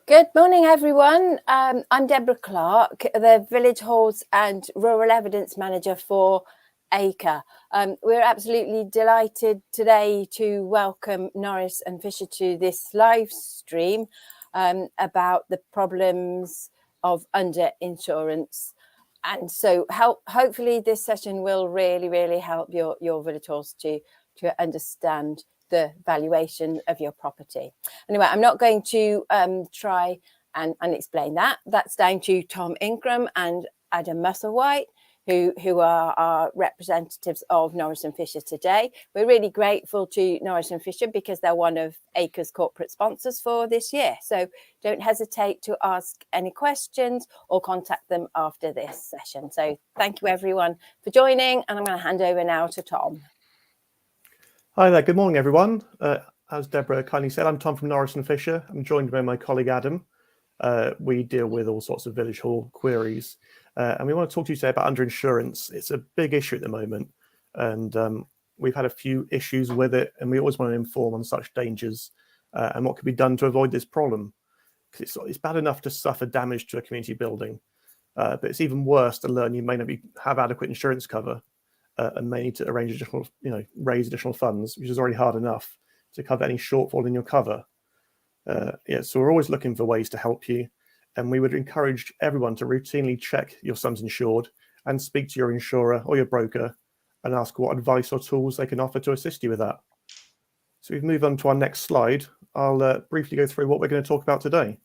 Good morning, everyone. I'm Deborah Clark, the Village Halls and Rural Evidence Manager for ACRE. We're absolutely delighted today to welcome Norris and Fisher to this live stream about the problems of under-insurance. And so hopefully this session will really help your Village Halls to understand the valuation of your property. Anyway, I'm not going to try and explain that. That's down to Tom Ingram and Adam Musselwhite, who are our representatives of Norris and Fisher today. We're really grateful to Norris and Fisher because they're one of ACRE's corporate sponsors for this year. So don't hesitate to ask any questions or contact them after this session. So thank you everyone for joining, and I'm going to hand over now to Tom. Hi there, good morning everyone. As Deborah kindly said, I'm Tom from Norris and Fisher. I'm joined by my colleague Adam. We deal with all sorts of Village Hall queries, and we want to talk to you today about underinsurance. It's a big issue at the moment, and we've had a few issues with it, and we always want to inform on such dangers and what can be done to avoid this problem. Because it's bad enough to suffer damage to a community building, but it's even worse to learn you may not have adequate insurance cover. And may need to arrange additional, raise additional funds, which is already hard enough to cover any shortfall in your cover. So we're always looking for ways to help you, and we would encourage everyone to routinely check your sums insured and speak to your insurer or your broker and ask what advice or tools they can offer to assist you with that. So we've moved on to our next slide. I'll briefly go through what we're going to talk about today.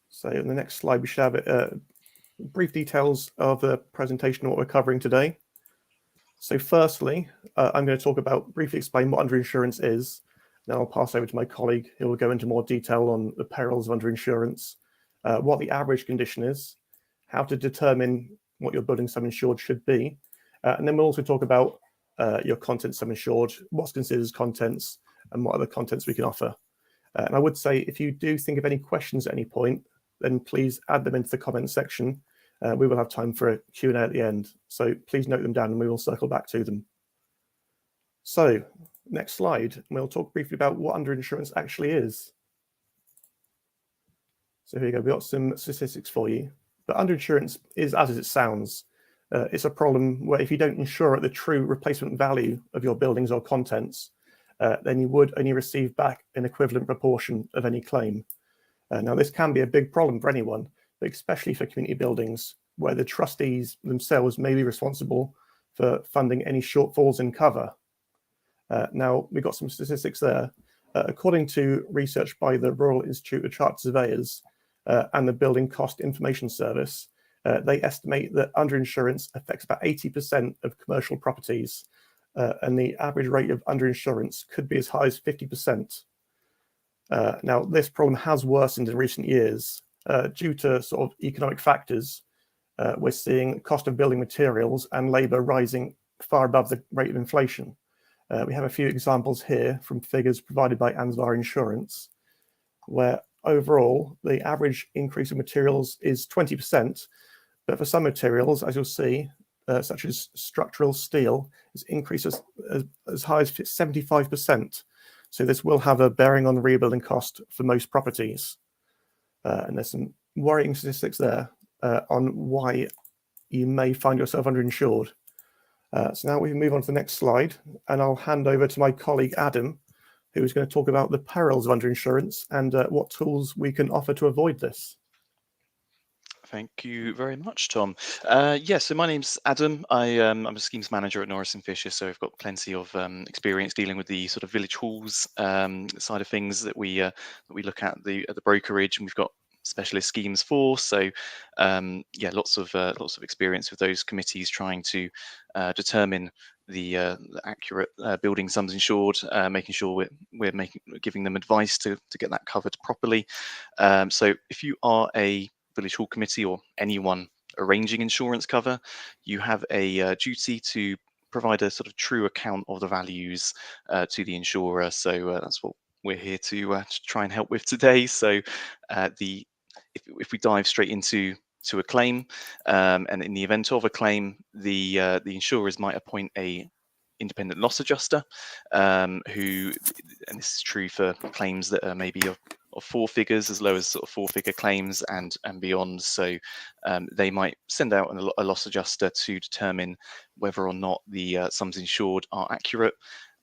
So in the next slide, we should have brief details of the presentation of what we're covering today. So firstly, I'm going to briefly explain what underinsurance is. Then I'll pass over to my colleague who will go into more detail on the perils of underinsurance, what the average condition is, how to determine what your building sum insured should be. And then we'll also talk about your content sum insured, what's considered as contents, and what other contents we can offer. And I would say if you do think of any questions at any point, then please add them into the comment section. We will have time for a Q&A at the end. So please note them down and we will circle back to them. So next slide, we'll talk briefly about what underinsurance actually is. So here you go, we've got some statistics for you. But underinsurance is as it sounds. It's a problem where if you don't insure at the true replacement value of your buildings or contents, then you would only receive back an equivalent proportion of any claim. Now, this can be a big problem for anyone, but especially for community buildings, where the trustees themselves may be responsible for funding any shortfalls in cover. Now, we've got some statistics there. According to research by the Royal Institute of Chartered Surveyors and the Building Cost Information Service, they estimate that underinsurance affects about 80% of commercial properties, and the average rate of underinsurance could be as high as 50%. Now, this problem has worsened in recent years due to sort of economic factors. We're seeing cost of building materials and labour rising far above the rate of inflation. We have a few examples here from figures provided by Ansvar Insurance, where overall the average increase in materials is 20%, but for some materials, as you'll see, such as structural steel, is increased as high as 75%. So this will have a bearing on the rebuilding cost for most properties. And there's some worrying statistics there on why you may find yourself underinsured. So now we can move on to the next slide, and I'll hand over to my colleague Adam, who is going to talk about the perils of underinsurance and what tools we can offer to avoid this. Thank you very much, Tom. So my name's Adam. I'm a schemes manager at Norris and Fisher, so I've got plenty of experience dealing with the sort of village halls side of things that we look at the brokerage, and we've got specialist schemes for. So lots of experience with those committees trying to determine the accurate building sums insured, making sure we're giving them advice to get that covered properly. So if you are a Village Hall Committee or anyone arranging insurance cover, you have a duty to provide a sort of true account of the values to the insurer. So that's what we're here to try and help with today. So if we dive straight into a claim, and in the event of a claim, the insurers might appoint a independent loss adjuster, who, and this is true for claims that are maybe of 4 figures, as low as sort of 4-figure claims and beyond. So they might send out a loss adjuster to determine whether or not the sums insured are accurate.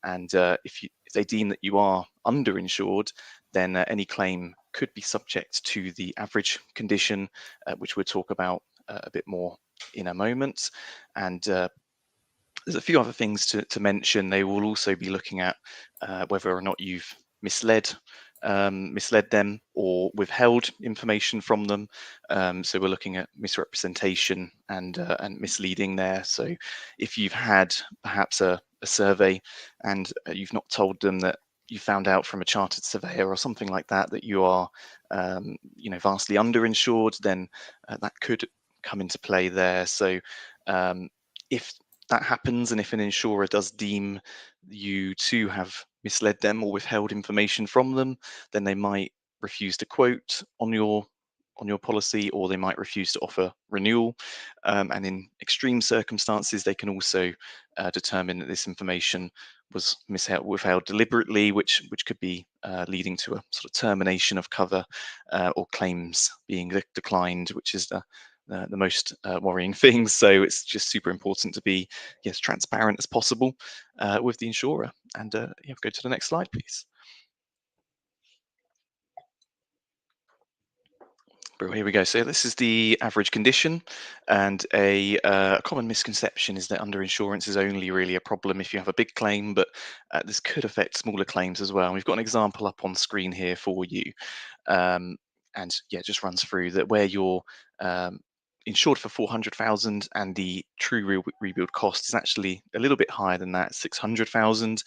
And if they deem that you are underinsured, then any claim could be subject to the average condition, which we'll talk about a bit more in a moment. And there's a few other things to mention. They will also be looking at whether or not you've misled them or withheld information from them. So we're looking at misrepresentation and misleading there. So if you've had perhaps a survey and you've not told them that you found out from a chartered surveyor or something like that that you are vastly underinsured, then that could come into play there. So if that happens, and if an insurer does deem you to have misled them or withheld information from them, then they might refuse to quote on your policy, or they might refuse to offer renewal. And in extreme circumstances, they can also determine that this information was withheld deliberately, which could be leading to a sort of termination of cover or claims being declined, which is the most worrying things. So it's just super important to be as transparent as possible with the insurer. And go to the next slide, please. Here we go. So this is the average condition, and a common misconception is that underinsurance is only really a problem if you have a big claim, but this could affect smaller claims as well. And we've got an example up on screen here for you, and it just runs through that where you're insured for 400,000 and the true rebuild cost is actually a little bit higher than that, 600,000,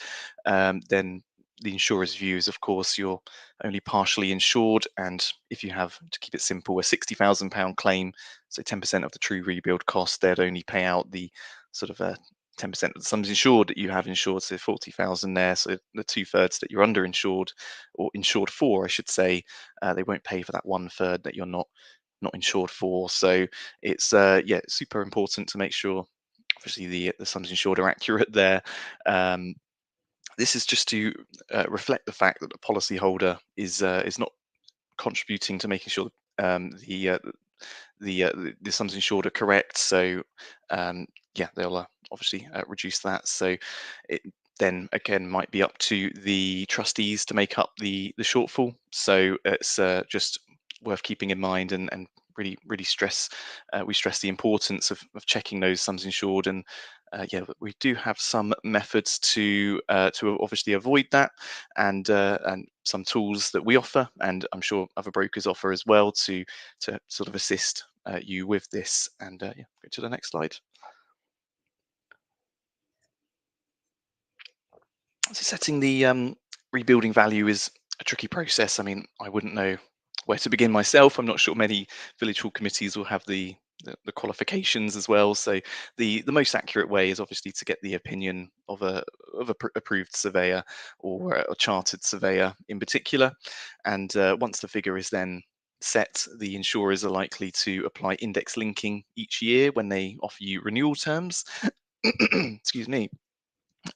then the insurer's view is, of course, you're only partially insured, and if you have, to keep it simple, a £60,000 claim, so 10% of the true rebuild cost, they'd only pay out the sort of 10% of the sums insured that you have insured, so 40,000 there. So the 2/3 that you're underinsured, or insured for, I should say, they won't pay for that 1/3 that you're not insured for. So it's super important to make sure, obviously, the sums insured are accurate there. This is just to reflect the fact that the policyholder is not contributing to making sure the sums insured are correct. So they'll obviously reduce that. So it then again might be up to the trustees to make up the shortfall. So it's just worth keeping in mind, and really we stress the importance of checking those sums insured. And we do have some methods to obviously avoid that, and some tools that we offer, and I'm sure other brokers offer as well, to sort of assist you with this. And go to the next slide. So setting the rebuilding value is a tricky process. I mean, I wouldn't know where to begin myself. I'm not sure many village hall committees will have the qualifications as well. So the most accurate way is obviously to get the opinion of a approved surveyor, or a chartered surveyor in particular. And once the figure is then set, the insurers are likely to apply index linking each year when they offer you renewal terms. Excuse me.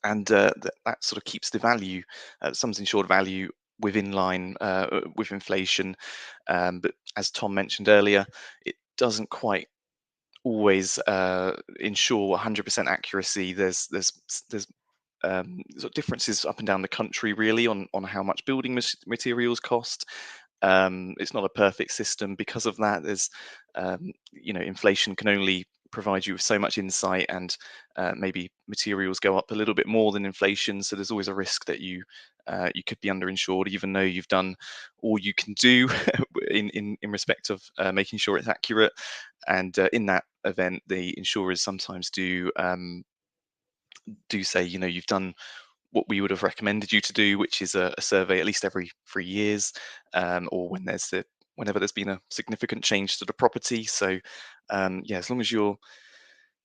And that sort of keeps the value, sums insured value, within line with inflation. But as Tom mentioned earlier, it doesn't quite always ensure 100% accuracy. There's sort of differences up and down the country, really, on how much building materials cost. It's not a perfect system because of that. There's inflation can only provide you with so much insight, and maybe materials go up a little bit more than inflation. So there's always a risk that you could be underinsured, even though you've done all you can do in respect of making sure it's accurate. And in that event, the insurers sometimes do say, you've done what we would have recommended you to do, which is a survey at least every 3 years, or whenever there's been a significant change to the property. So as long as you're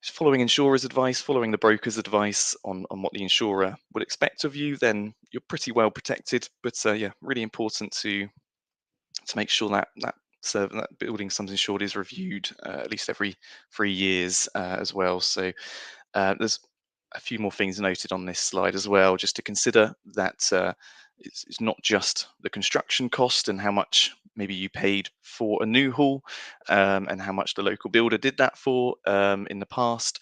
following insurer's advice, following the broker's advice on what the insurer would expect of you, then you're pretty well protected. But really important to make sure that building sums insured is reviewed at least every 3 years as well. So there's a few more things noted on this slide as well, just to consider that it's not just the construction cost and how much maybe you paid for a new hall, and how much the local builder did that for in the past.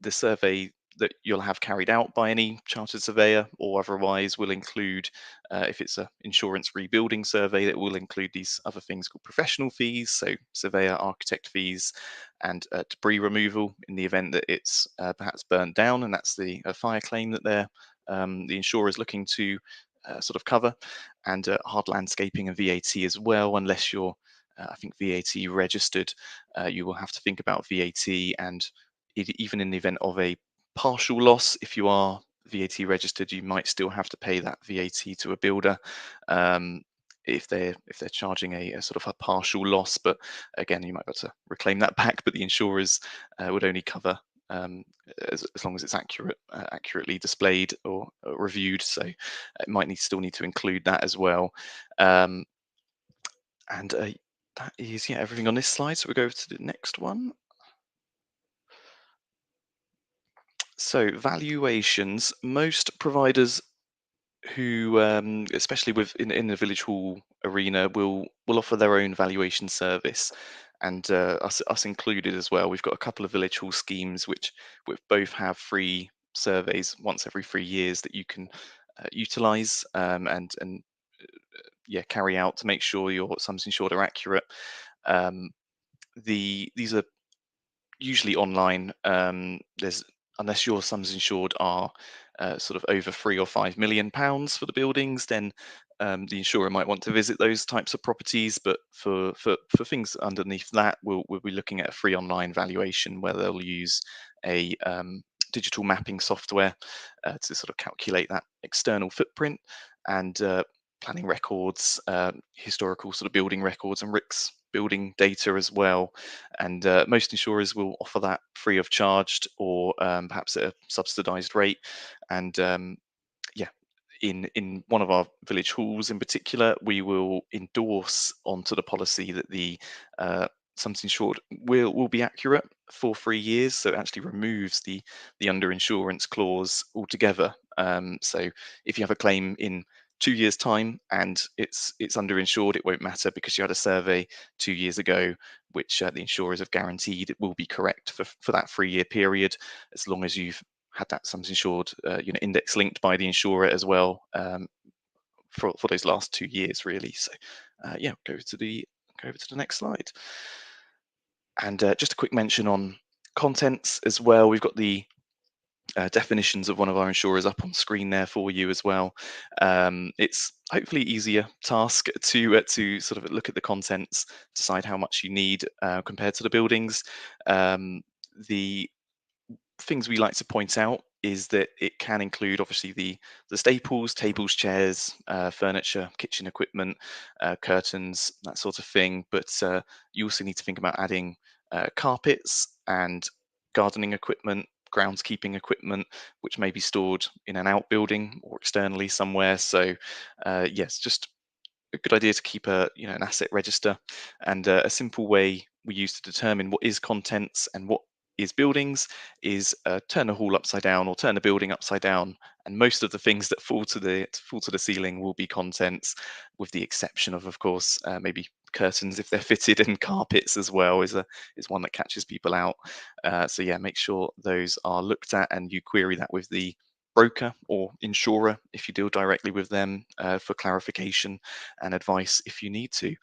The survey that you'll have carried out by any chartered surveyor or otherwise will include, if it's an insurance rebuilding survey, that will include these other things called professional fees, so surveyor, architect fees, and debris removal in the event that it's perhaps burnt down, and that's the fire claim that the insurer is looking to sort of cover, and hard landscaping and VAT as well, unless you're I think VAT registered. You will have to think about VAT, and even in the event of a partial loss, if you are VAT registered, you might still have to pay that VAT to a builder, um, if they're charging a sort of a partial loss. But again, you might be able to reclaim that back, but the insurers would only cover as long as it's accurately displayed or reviewed. So it might still need to include that as well. Um, and that is, yeah, everything on this slide. So we'll go over to the next one. So valuations, most providers who, especially in the village hall arena, will offer their own valuation service, and us included as well. We've got a couple of village hall schemes which both have free surveys once every 3 years that you can utilize, and yeah, carry out to make sure your sums insured are accurate. Um, these are usually online. There's Unless your sums insured are sort of over £3 or £5 million for the buildings, then the insurer might want to visit those types of properties. But for things underneath that, we'll be looking at a free online valuation where they'll use a digital mapping software to sort of calculate that external footprint, and planning records, historical sort of building records, and RICS building data as well. And most insurers will offer that free of charge, or perhaps at a subsidized rate. And yeah, in one of our village halls in particular, we will endorse onto the policy that the sums insured will be accurate for 3 years. So it actually removes the underinsurance clause altogether. So if you have a claim in 2 years' time and it's underinsured, it won't matter, because you had a survey 2 years ago which the insurers have guaranteed it will be correct for that 3-year period, as long as you've had that sums insured index linked by the insurer as well, for those last 2 years really. So yeah, go over to the next slide. And just a quick mention on contents as well. We've got the definitions of one of our insurers up on screen there for you as well. It's hopefully easier task to sort of look at the contents, decide how much you need compared to the buildings. The things we like to point out is that it can include obviously the staples, tables, chairs, furniture, kitchen equipment, curtains, that sort of thing. But you also need to think about adding carpets and gardening equipment, groundskeeping equipment, which may be stored in an outbuilding or externally somewhere. So yes, just a good idea to keep an asset register. And a simple way we use to determine what is contents and what is buildings is turn a hall upside down or turn a building upside down, and most of the things that fall to the ceiling will be contents, with the exception of course, maybe curtains if they're fitted, and carpets as well is one that catches people out. So yeah, make sure those are looked at, and you query that with the broker or insurer if you deal directly with them, for clarification and advice if you need to.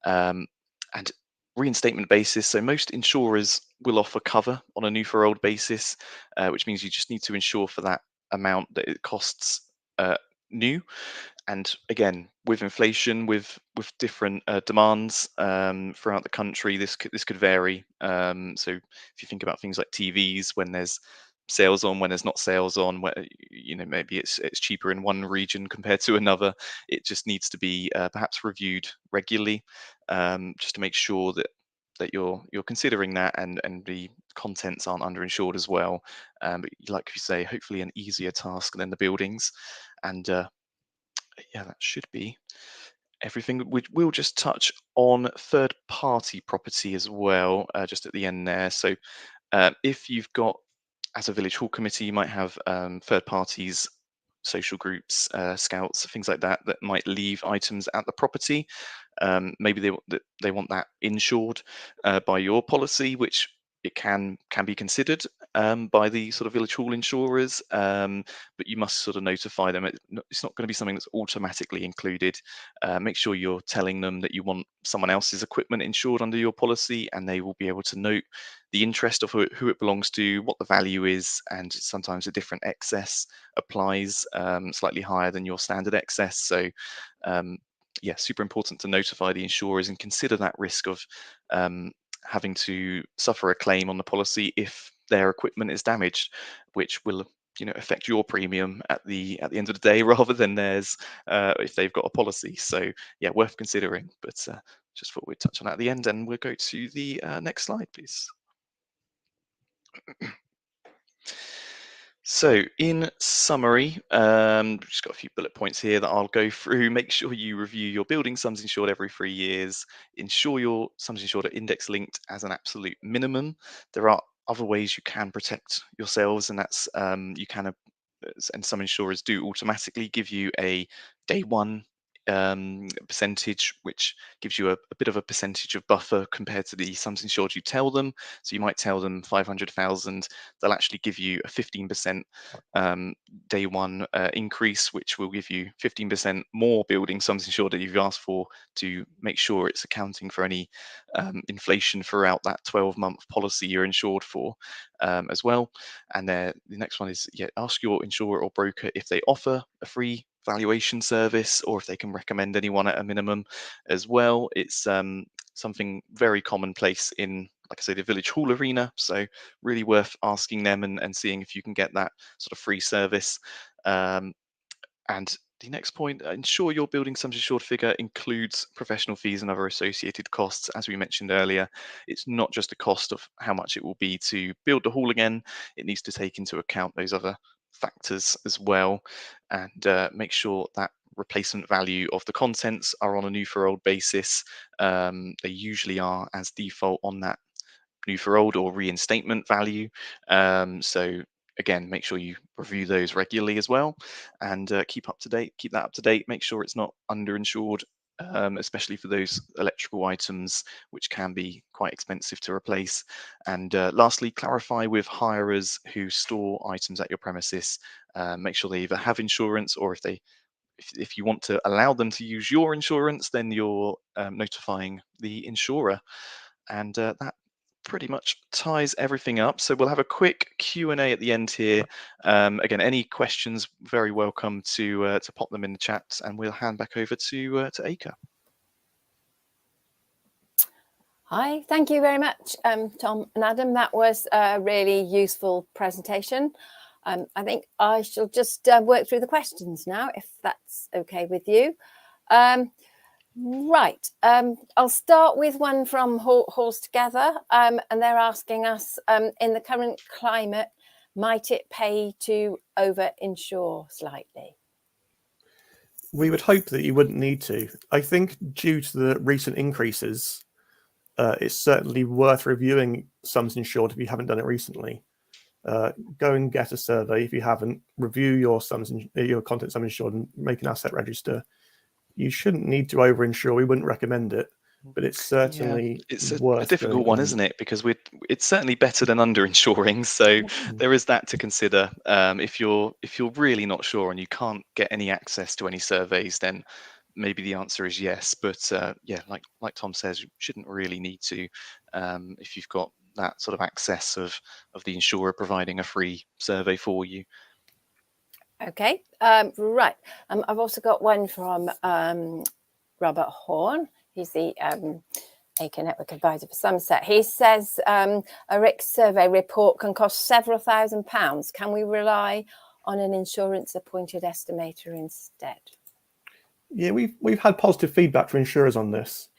And reinstatement basis. So most insurers will offer cover on a new for old basis, which means you just need to insure for that amount that it costs new. And again, with inflation, with different demands throughout the country, this could vary. So if you think about things like TVs, when there's sales on, when there's not sales on, where maybe it's cheaper in one region compared to another. It just needs to be perhaps reviewed regularly, just to make sure that you're considering that, and the contents aren't underinsured as well. But like you say, hopefully an easier task than the buildings. And yeah, that should be everything. We'll just touch on third party property as well, just at the end there. So if you've got as a village hall committee, you might have third parties, social groups, scouts, things like that, that might leave items at the property. Maybe they want that insured by your policy, which it can be considered by the sort of village hall insurers, but you must sort of notify them. It's not going to be something that's automatically included. Make sure you're telling them that you want someone else's equipment insured under your policy, and they will be able to note the interest of who it belongs to, what the value is, and sometimes a different excess applies, slightly higher than your standard excess. So yeah, super important to notify the insurers and consider that risk of having to suffer a claim on the policy if their equipment is damaged, which will affect your premium at the end of the day rather than theirs if they've got a policy. So yeah, worth considering. But just thought we'd touch on that at the end, and we'll go to the next slide, please. So in summary, just got a few bullet points here that I'll go through. Make sure you review your building sums insured every 3 years. Ensure your sums insured are index linked as an absolute minimum. There are other ways you can protect yourselves, and that's you can, and some insurers do automatically give you a day one percentage, which gives you a bit of a percentage of buffer compared to the sums insured you tell them. So you might tell them 500,000, they'll actually give you a 15% day one increase, which will give you 15% more building sums insured that you've asked for, to make sure it's accounting for any inflation throughout that 12-month policy you're insured for as well. And the next one is, ask your insurer or broker if they offer a free valuation service, or if they can recommend anyone at a minimum as well. It's something very commonplace in, like I say, the village hall arena, so really worth asking them and seeing if you can get that sort of free service. And the next point, ensure your building sums insured figure includes professional fees and other associated costs. As we mentioned earlier, it's not just the cost of how much it will be to build the hall again, it needs to take into account those other factors as well, and make sure that replacement value of the contents are on a new for old basis. They usually are as default on that new for old or reinstatement value. So again, make sure you review those regularly as well, and keep that up to date. Make sure it's not underinsured, especially for those electrical items, which can be quite expensive to replace. And lastly, clarify with hirers who store items at your premises. Make sure they either have insurance, or if you want to allow them to use your insurance, then you're notifying the insurer. And that pretty much ties everything up. So we'll have a quick Q&A at the end here. Again, any questions, very welcome to pop them in the chat, and we'll hand back over to Acre. Hi, thank you very much, Tom and Adam. That was a really useful presentation. I think I shall just work through the questions now, if that's okay with you. Right, I'll start with one from Halls Together, and they're asking us, in the current climate, might it pay to over-insure slightly? We would hope that you wouldn't need to. I think due to the recent increases, it's certainly worth reviewing sums insured if you haven't done it recently. Go and get a survey if you haven't. Review your content sum insured and make an asset register. You shouldn't need to over-insure. We wouldn't recommend it, but it's certainly it's worth a difficult one, isn't it? Because it's certainly better than under-insuring. So there is that to consider. If you're really not sure and you can't get any access to any surveys, then maybe the answer is yes. But yeah, like Tom says, you shouldn't really need to if you've got that sort of access of the insurer providing a free survey for you. Okay, right. I've also got one from Robert Horn. He's the Acre Network Advisor for Somerset. He says a RICS survey report can cost several £1,000s. Can we rely on an insurance appointed estimator instead? Yeah, we've had positive feedback from insurers on this.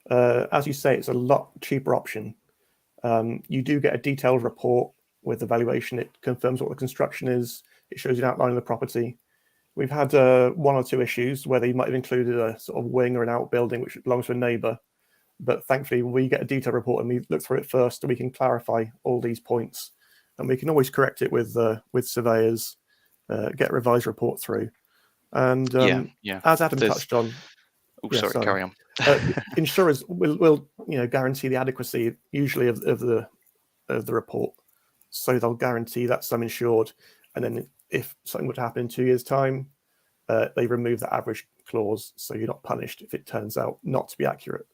As you say, it's a lot cheaper option. You do get a detailed report with the valuation. It confirms what the construction is. It shows you an outline of the property. We've had 1 or 2 issues where they might have included a sort of wing or an outbuilding which belongs to a neighbour. But thankfully, we get a detailed report and we look through it first, and we can clarify all these points. and we can always correct it with surveyors, get a revised report through. And yeah. as Adam There's touched on, Oh, yeah, sorry, carry on. insurers will guarantee the adequacy usually of the report, so they'll guarantee that sum insured, and then if something would happen in 2 years' time, they remove the average clause, so you're not punished if it turns out not to be accurate.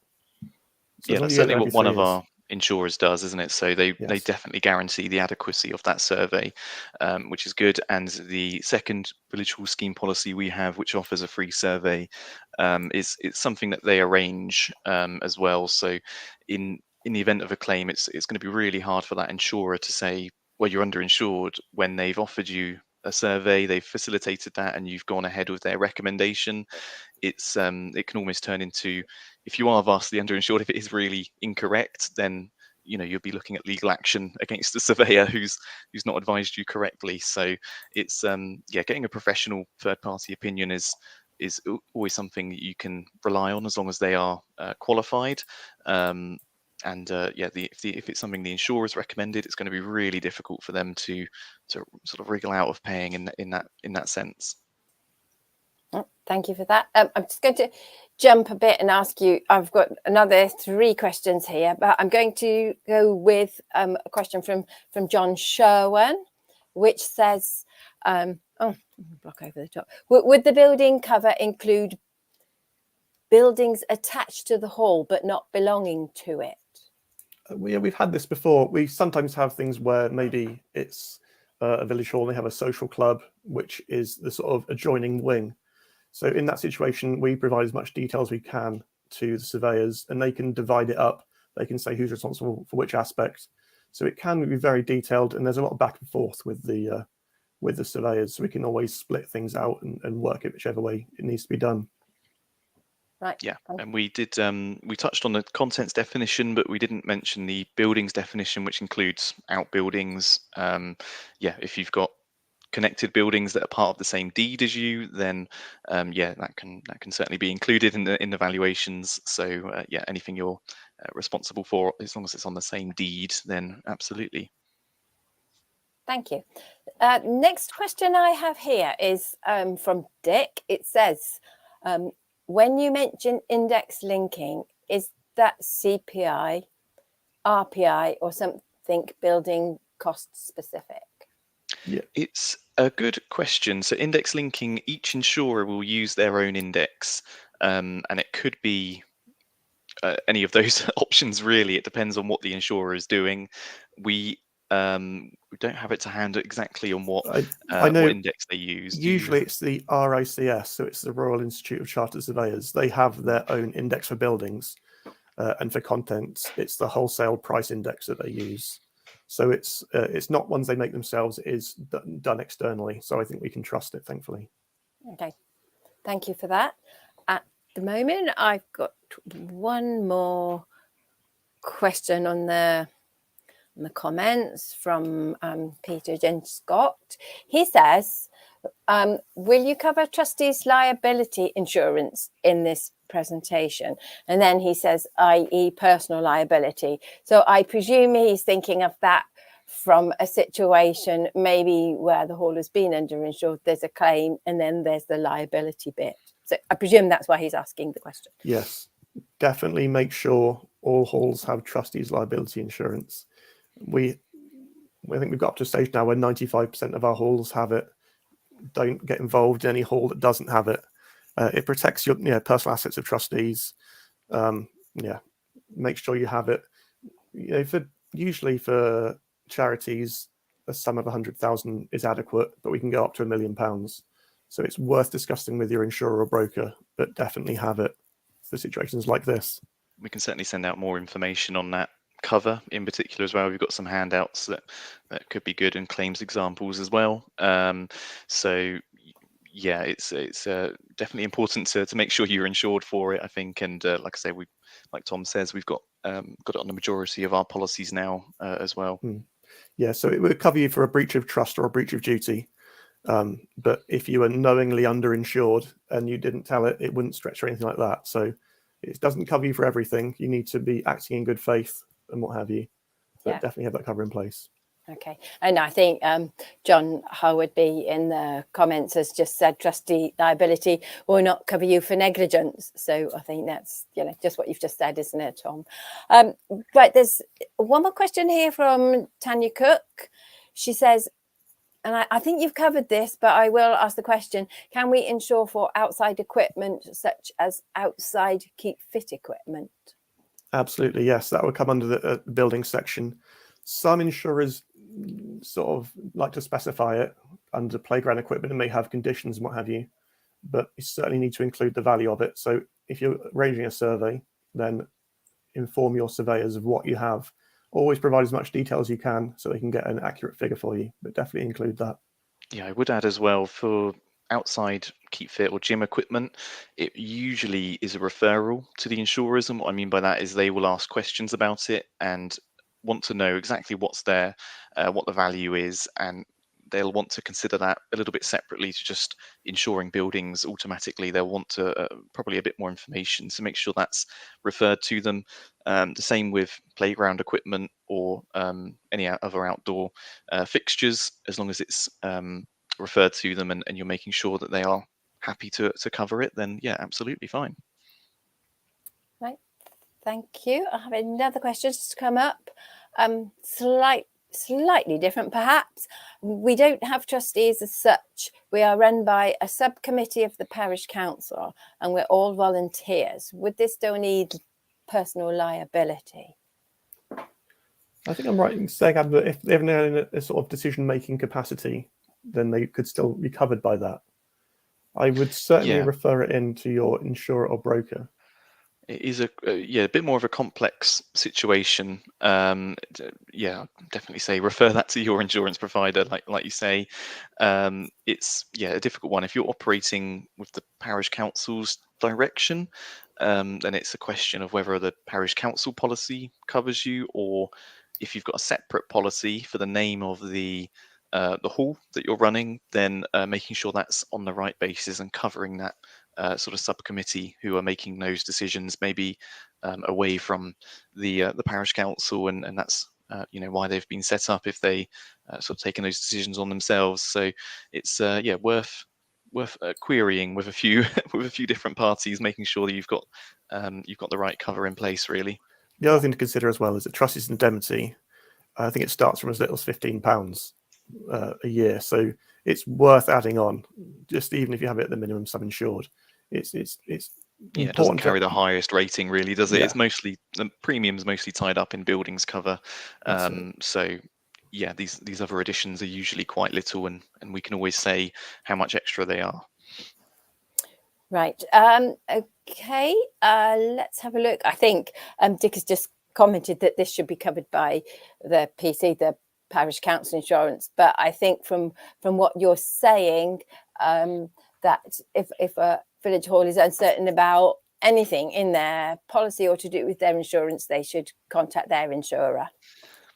So Yeah, that's certainly what one of our insurers does, isn't it? So they definitely guarantee the adequacy of that survey, which is good. And the second village hall scheme policy we have, which offers a free survey, it's something that they arrange as well. So in the event of a claim, it's going to be really hard for that insurer to say, well, you're underinsured, when they've offered you a survey, they've facilitated that, and you've gone ahead with their recommendation. It can almost turn into, if you are vastly underinsured, if it is really incorrect, then you'll be looking at legal action against the surveyor who's not advised you correctly. So it's getting a professional third party opinion is always something that you can rely on, as long as they are qualified. If it's something the insurer's recommended, it's going to be really difficult for them to sort of wriggle out of paying in that sense. Oh, thank you for that. I'm just going to jump a bit and ask you, I've got another 3 questions here, but I'm going to go with a question from John Sherwin, which says, block over the top. Would the building cover include buildings attached to the hall but not belonging to it? We've had this before. We sometimes have things where maybe it's a village hall and they have a social club, which is the sort of adjoining wing. So in that situation, we provide as much detail as we can to the surveyors, and they can divide it up. They can say who's responsible for which aspect. So it can be very detailed, and there's a lot of back and forth with the surveyors. So we can always split things out and work it whichever way it needs to be done. Right. Yeah, and we did. We touched on the contents definition, but we didn't mention the buildings definition, which includes outbuildings. If you've got connected buildings that are part of the same deed as you, then that can certainly be included in the valuations. So anything you're responsible for, as long as it's on the same deed, then absolutely. Thank you. Next question I have here is from Dick. It says, when you mention index linking, is that CPI, RPI, or something building cost specific? Yeah, it's a good question. So index linking, each insurer will use their own index, and it could be any of those options, really. It depends on what the insurer is doing. We don't have it to hand exactly on what I know what index they use. Usually it's the RICS, so it's the Royal Institute of Chartered Surveyors. They have their own index for buildings, and for contents, it's the wholesale price index that they use. So it's not ones they make themselves. It is done externally. So I think we can trust it, thankfully. Okay, thank you for that. At the moment, I've got one more question on the comments from Peter Jen Scott. He says, will you cover trustees' liability insurance in this presentation? And then he says, i.e. personal liability. So I presume he's thinking of that from a situation maybe where the hall has been underinsured, there's a claim, and then there's the liability bit. So I presume that's why he's asking the question. Yes, definitely make sure all halls have trustees' liability insurance. I think we've got up to a stage now where 95% of our halls have it. Don't get involved in any hall that doesn't have it. It protects your personal assets of trustees. Make sure you have it. Usually for charities, a sum of 100,000 is adequate, but we can go up to £1 million. So it's worth discussing with your insurer or broker, but definitely have it for situations like this. We can certainly send out more information on that cover in particular as well. We've got some handouts that could be good, and claims examples as well. It's definitely important to make sure you're insured for it, I think. And like I say, like Tom says, we've got it on the majority of our policies now as well. Yeah, so it would cover you for a breach of trust or a breach of duty. But if you were knowingly underinsured and you didn't tell it, it wouldn't stretch or anything like that. So it doesn't cover you for everything. You need to be acting in good faith and what have you. But definitely have that cover in place. Okay, and I think John Howardby in the comments has just said trustee liability will not cover you for negligence. So I think that's, you know, just what you've just said, isn't it, Tom? Right, there's one more question here from Tanya Cook. She says, and I think you've covered this, but I will ask the question, can we insure for outside equipment such as outside keep fit equipment? Absolutely, yes. That would come under the building section. Some insurers sort of like to specify it under playground equipment and may have conditions and what have you, but you certainly need to include the value of it. So if you're arranging a survey, then inform your surveyors of what you have. Always provide as much detail as you can so they can get an accurate figure for you, but definitely include that. Yeah, I would add as well, for outside keep fit or gym equipment, it usually is a referral to the insurers. And what I mean by that is they will ask questions about it and want to know exactly what's there, what the value is, and they'll want to consider that a little bit separately to just insuring buildings automatically. They'll want to probably a bit more information, so make sure that's referred to them. The same with playground equipment or any other outdoor fixtures, as long as it's referred to them and you're making sure that they are happy to cover it, then yeah, absolutely fine. Right, thank you. I have another question just come up. Slightly different perhaps. We don't have trustees as such. We are run by a subcommittee of the parish council and we're all volunteers. Would this still need personal liability? I think I'm right in saying that if they're in a sort of decision-making capacity, then they could still be covered by that. I would certainly refer it in to your insurer or broker. It is a bit more of a complex situation. Yeah, I'd definitely say refer that to your insurance provider, like you say. It's a difficult one. If you're operating with the parish council's direction, then it's a question of whether the parish council policy covers you, or if you've got a separate policy for the name of the hall that you're running, then making sure that's on the right basis and covering that sort of subcommittee who are making those decisions, maybe away from the parish council, and that's why they've been set up, if they sort of taken those decisions on themselves. So it's worth querying with a few with a few different parties, making sure that you've got the right cover in place, really. The other thing to consider as well is that trustees' indemnity. I think it starts from as little as £15 a year, so it's worth adding on. Just even if you have it at the minimum sum insured, it's it doesn't carry the highest rating, really, does it? Yeah. It's mostly the premium's mostly tied up in buildings cover. So yeah, these other additions are usually quite little, and we can always say how much extra they are. Right. Okay. Let's have a look. I think Dick has just commented that this should be covered by the PC, the parish council insurance. But I think from what you're saying, that if a village hall is uncertain about anything in their policy or to do with their insurance, they should contact their insurer.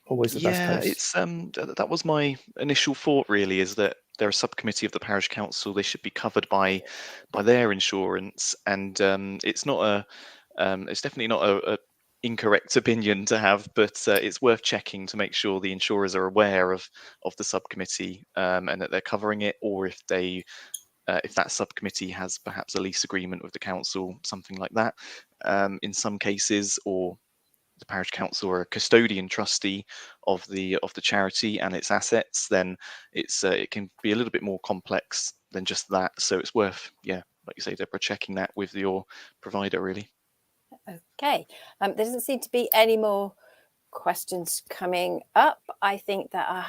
Always the best case. It's that was my initial thought, really, is that they're a subcommittee of the parish council. They should be covered by their insurance, and it's definitely not a incorrect opinion to have, but it's worth checking to make sure the insurers are aware of the subcommittee, and that they're covering it, or if that subcommittee has perhaps a lease agreement with the council, something like that. In some cases, or the parish council or a custodian trustee of the charity and its assets, then it can be a little bit more complex than just that. So it's worth, like you say, Deborah, checking that with your provider, really. Okay. There doesn't seem to be any more questions coming up. I think that I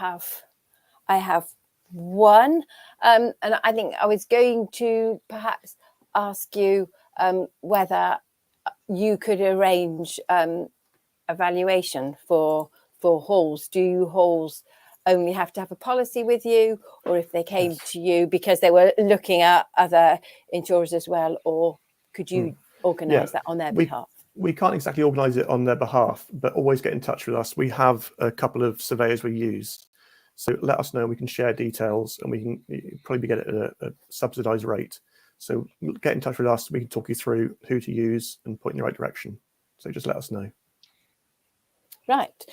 have one, and I think I was going to perhaps ask you whether you could arrange evaluation for halls. Do halls only have to have a policy with you, or if they came to you because they were looking at other insurers as well, or could you organise that on their behalf? We can't exactly organise it on their behalf, but always get in touch with us. We have a couple of surveyors we use, so let us know. We can share details, and we can probably get it at a subsidised rate. So get in touch with us. We can talk you through who to use and point in the right direction. So just let us know. Right.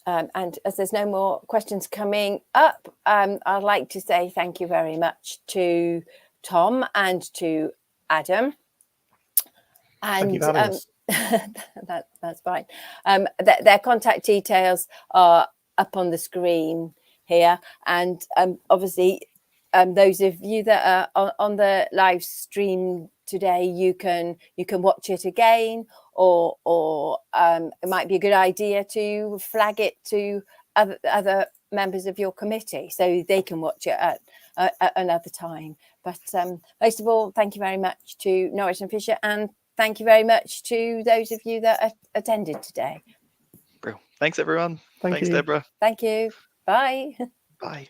And as there's no more questions coming up, I'd like to say thank you very much to Tom and to Adam. Thank you And for having us. that's fine. Their contact details are up on the screen here. And obviously, those of you that are on the live stream today, you can watch it again, or it might be a good idea to flag it to other members of your committee so they can watch it at another time. But most of all, thank you very much to Norris and Fisher, and thank you very much to those of you that attended today. Thanks, everyone. Thanks, you. Deborah. Thank you. Bye. Bye.